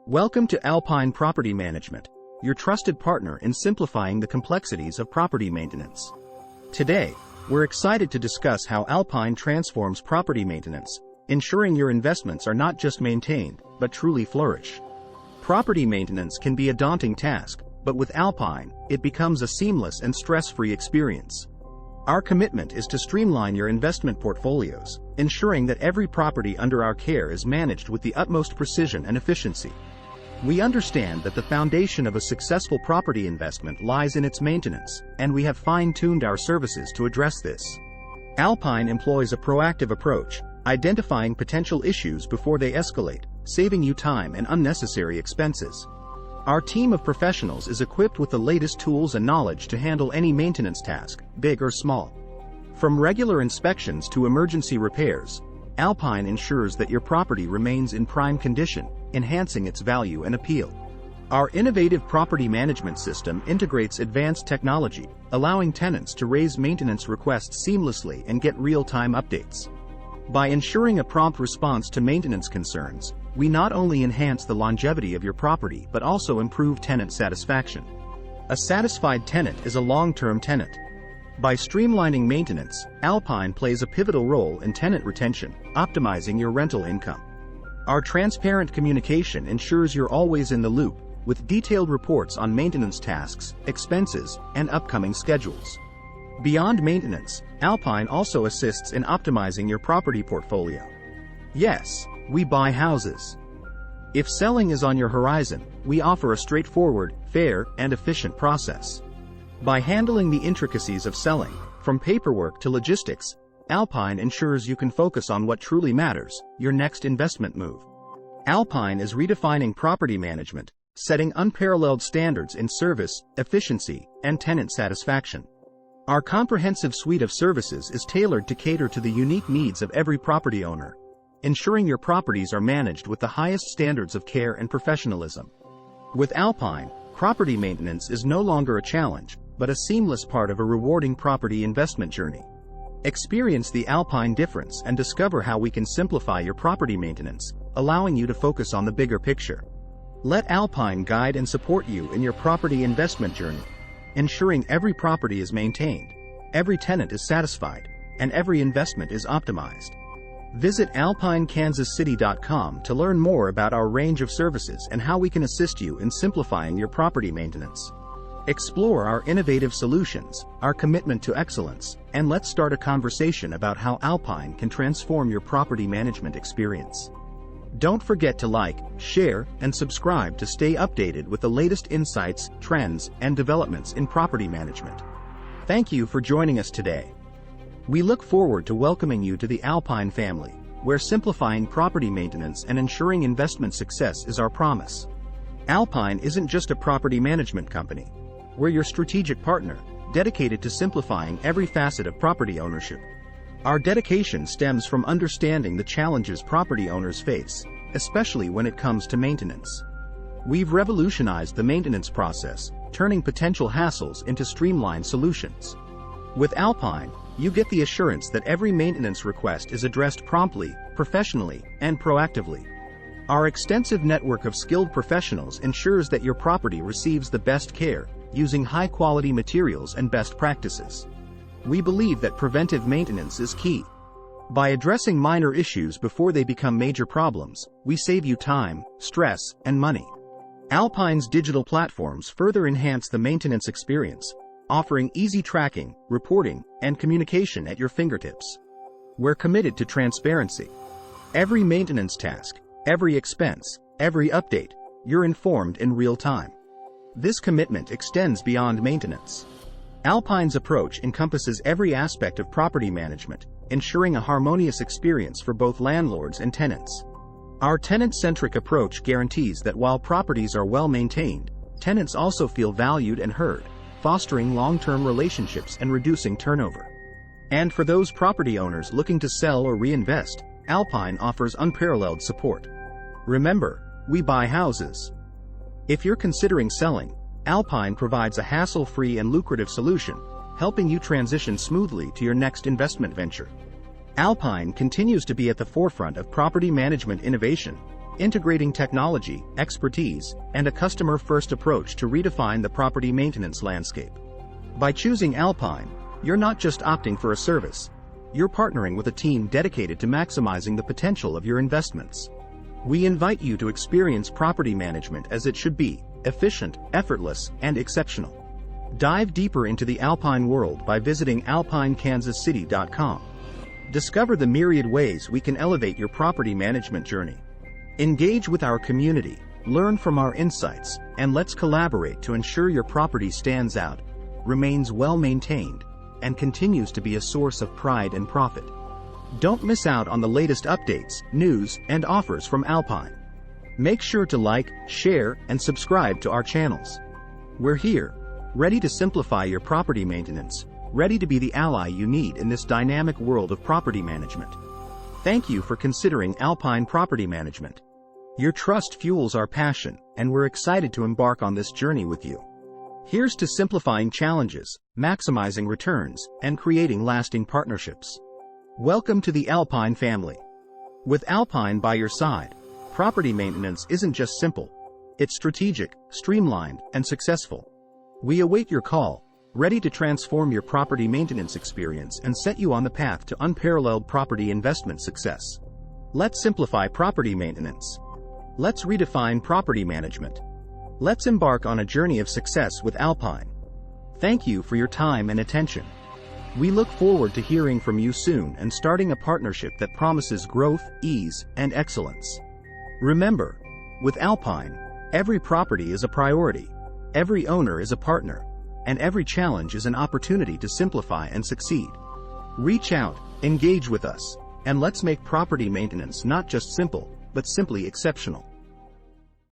Welcome to Alpine Property Management, your trusted partner in simplifying the complexities of property maintenance. Today, we're excited to discuss how Alpine transforms property maintenance, ensuring your investments are not just maintained, but truly flourish. Property maintenance can be a daunting task, but with Alpine, it becomes a seamless and stress-free experience. Our commitment is to streamline your investment portfolios, ensuring that every property under our care is managed with the utmost precision and efficiency. We understand that the foundation of a successful property investment lies in its maintenance, and we have fine-tuned our services to address this. Alpine employs a proactive approach, identifying potential issues before they escalate, saving you time and unnecessary expenses. Our team of professionals is equipped with the latest tools and knowledge to handle any maintenance task, big or small. From regular inspections to emergency repairs, Alpine ensures that your property remains in prime condition, enhancing its value and appeal. Our innovative property management system integrates advanced technology, allowing tenants to raise maintenance requests seamlessly and get real-time updates. By ensuring a prompt response to maintenance concerns, we not only enhance the longevity of your property but also improve tenant satisfaction. A satisfied tenant is a long-term tenant. By streamlining maintenance, Alpine plays a pivotal role in tenant retention, optimizing your rental income. Our transparent communication ensures you're always in the loop, with detailed reports on maintenance tasks, expenses, and upcoming schedules. Beyond maintenance, Alpine also assists in optimizing your property portfolio. Yes, we buy houses. If selling is on your horizon, we offer a straightforward, fair, and efficient process. By handling the intricacies of selling, from paperwork to logistics, Alpine ensures you can focus on what truly matters, your next investment move. Alpine is redefining property management, setting unparalleled standards in service, efficiency, and tenant satisfaction. Our comprehensive suite of services is tailored to cater to the unique needs of every property owner, ensuring your properties are managed with the highest standards of care and professionalism. With Alpine, property maintenance is no longer a challenge, but a seamless part of a rewarding property investment journey. Experience the Alpine difference and discover how we can simplify your property maintenance, allowing you to focus on the bigger picture. Let Alpine guide and support you in your property investment journey, ensuring every property is maintained, every tenant is satisfied, and every investment is optimized. Visit alpinekansascity.com to learn more about our range of services and how we can assist you in simplifying your property maintenance. Explore our innovative solutions, our commitment to excellence, and let's start a conversation about how Alpine can transform your property management experience. Don't forget to like, share, and subscribe to stay updated with the latest insights, trends, and developments in property management. Thank you for joining us today. We look forward to welcoming you to the Alpine family, where simplifying property maintenance and ensuring investment success is our promise. Alpine isn't just a property management company. We're your strategic partner, dedicated to simplifying every facet of property ownership. Our dedication stems from understanding the challenges property owners face, especially when it comes to maintenance. We've revolutionized the maintenance process, turning potential hassles into streamlined solutions. With Alpine, you get the assurance that every maintenance request is addressed promptly, professionally, and proactively. Our extensive network of skilled professionals ensures that your property receives the best care, using high-quality materials and best practices. We believe that preventive maintenance is key. By addressing minor issues before they become major problems, we save you time, stress, and money. Alpine's digital platforms further enhance the maintenance experience, offering easy tracking, reporting, and communication at your fingertips. We're committed to transparency. Every maintenance task, every expense, every update, you're informed in real time. This commitment extends beyond maintenance. Alpine's approach encompasses every aspect of property management, ensuring a harmonious experience for both landlords and tenants. Our tenant-centric approach guarantees that while properties are well maintained, tenants also feel valued and heard, fostering long-term relationships and reducing turnover. And for those property owners looking to sell or reinvest, Alpine offers unparalleled support. Remember, we buy houses. If you're considering selling, Alpine provides a hassle-free and lucrative solution, helping you transition smoothly to your next investment venture. Alpine continues to be at the forefront of property management innovation, integrating technology, expertise, and a customer-first approach to redefine the property maintenance landscape. By choosing Alpine, you're not just opting for a service, you're partnering with a team dedicated to maximizing the potential of your investments. We invite you to experience property management as it should be: efficient, effortless, and exceptional. Dive deeper into the Alpine world by visiting alpinekansascity.com. Discover the myriad ways we can elevate your property management journey. Engage with our community, learn from our insights, and let's collaborate to ensure your property stands out, remains well-maintained, and continues to be a source of pride and profit. Don't miss out on the latest updates, news, and offers from Alpine. Make sure to like, share, and subscribe to our channels. We're here, ready to simplify your property maintenance, ready to be the ally you need in this dynamic world of property management. Thank you for considering Alpine Property Management. Your trust fuels our passion, and we're excited to embark on this journey with you. Here's to simplifying challenges, maximizing returns, and creating lasting partnerships. Welcome to the Alpine family. With Alpine by your side, property maintenance isn't just simple. It's strategic, streamlined, and successful. We await your call, ready to transform your property maintenance experience and set you on the path to unparalleled property investment success. Let's simplify property maintenance. Let's redefine property management. Let's embark on a journey of success with Alpine. Thank you for your time and attention. We look forward to hearing from you soon and starting a partnership that promises growth, ease, and excellence. Remember, with Alpine, every property is a priority, every owner is a partner, and every challenge is an opportunity to simplify and succeed. Reach out, engage with us, and let's make property maintenance not just simple, but simply exceptional.